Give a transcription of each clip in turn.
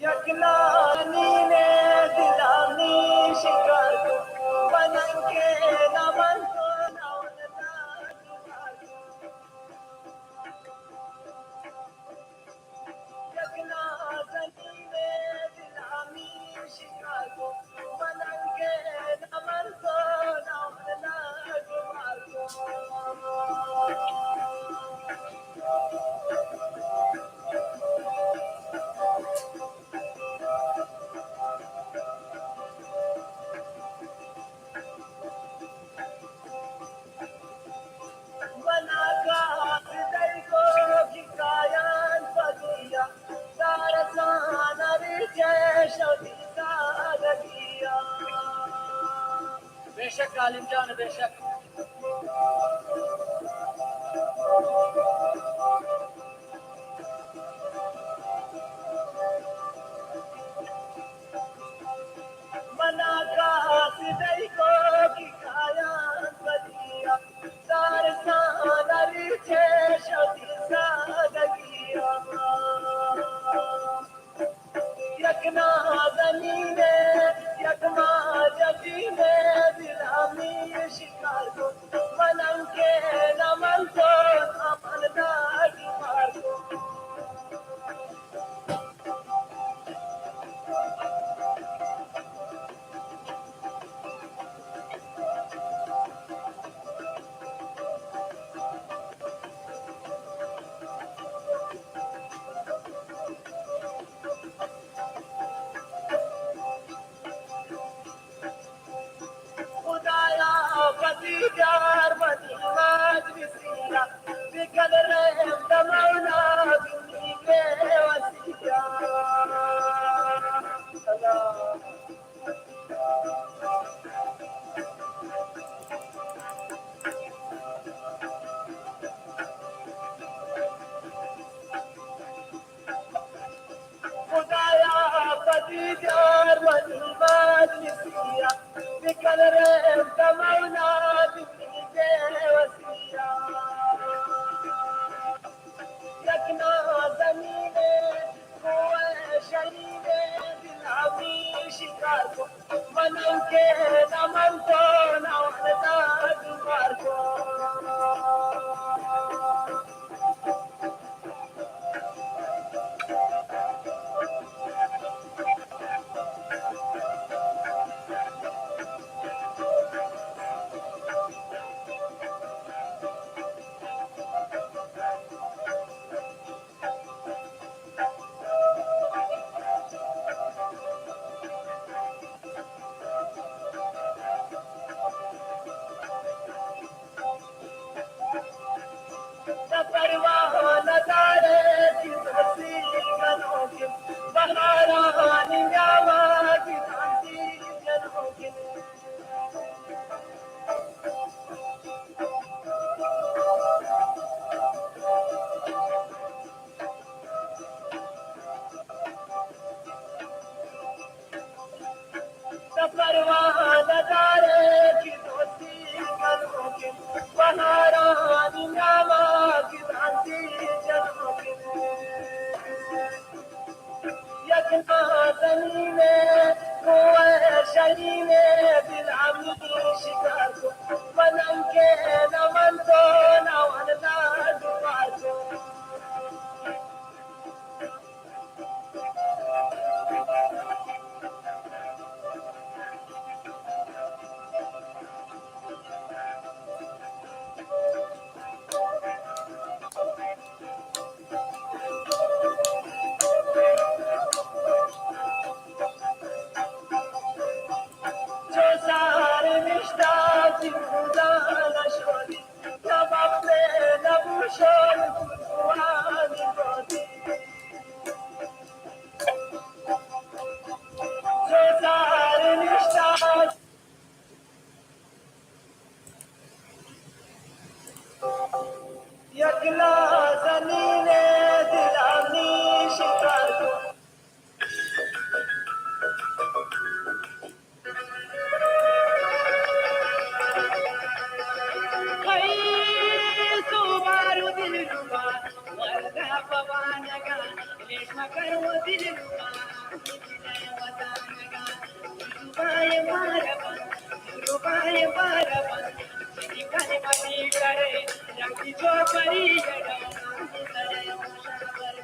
यकलानी ने दिलानी शिकार को बनन के नमन को नौलना यकलानी ने दिलानी शिकार को बनन के नमन को नौलना जुमार को बेशक आलिम जान बेशक मना का सिदई को की काया बदिया दार सानरी छे शोदी सादगिया यकना ज़मीने यकमा जदीने दिलामी शिकार को मनन के नमन को अमलना जुमार को खुदाया बदी प्यार बदी माज बिसिया बिकल रहे दमौला बिनी के वसिया खुदाया बदी प्यार बदी माज बिसिया बिकल रहे दमौला बिनी के वसिया यकना ज़मीने कोए शरीने दिलामी शिकार को मनन के नमन को नौलना जुमार को न परवाह नजारे की हंसी गनों की बहारानी जावा की शांति जनों की न परवाह नजारे की दोस्ती गनों की बहारानी जावा की शांति जनों की यकना ज़मीने कोए शरीने दिलामी शिकार को मनन के नमन को नौलना जुमार को जो सारे निष्ठा जिंदा नशोदी जब अपने मकर वो दिल रुबा दिल वतन का रुबाए बारबन रुबाए बारबन निकल मनी करे रखी जो परी जड़ना करे मुशावर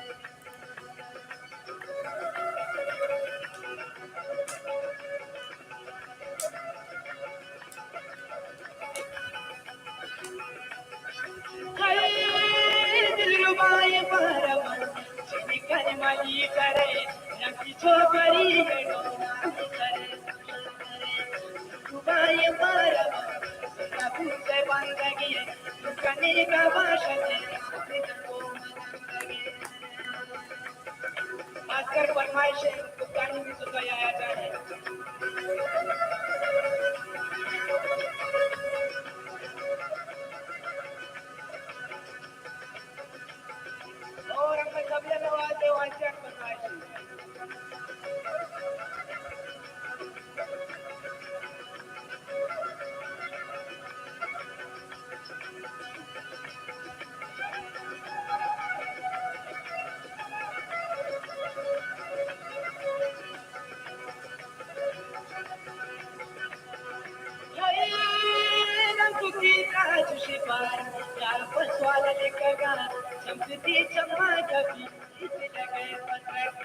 दिलरुबाए बहरवन निकल मनी करे रखी छोकरी गडोना करे रुबाए बहरवन प्रभु से बंदगी कने का भाषते को मनंदगी आजकल फरमाइश दुकान में तो आया जाए और हम कबले नवाजे वांचन फरमाइश चमकती चमक भी लगे पत्रक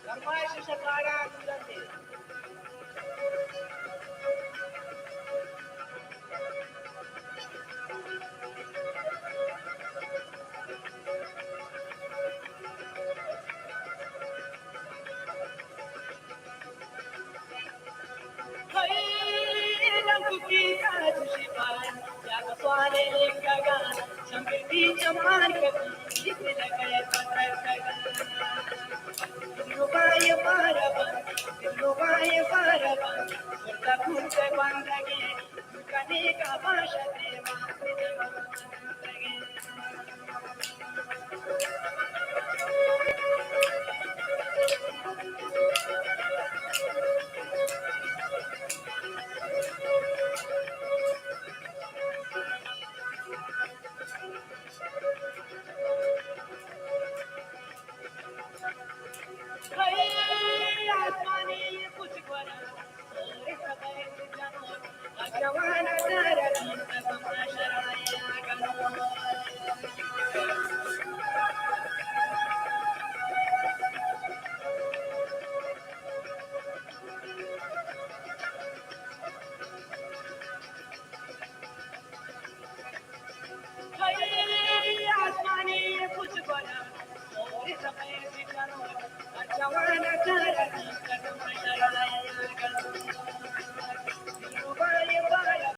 फरमाइश सकारा गुजरते चमकती चमक भी लगे पत्रक रुबाए बारबन रुबाए बारबन सुरता खुद बंदगी कने का भाषा देवा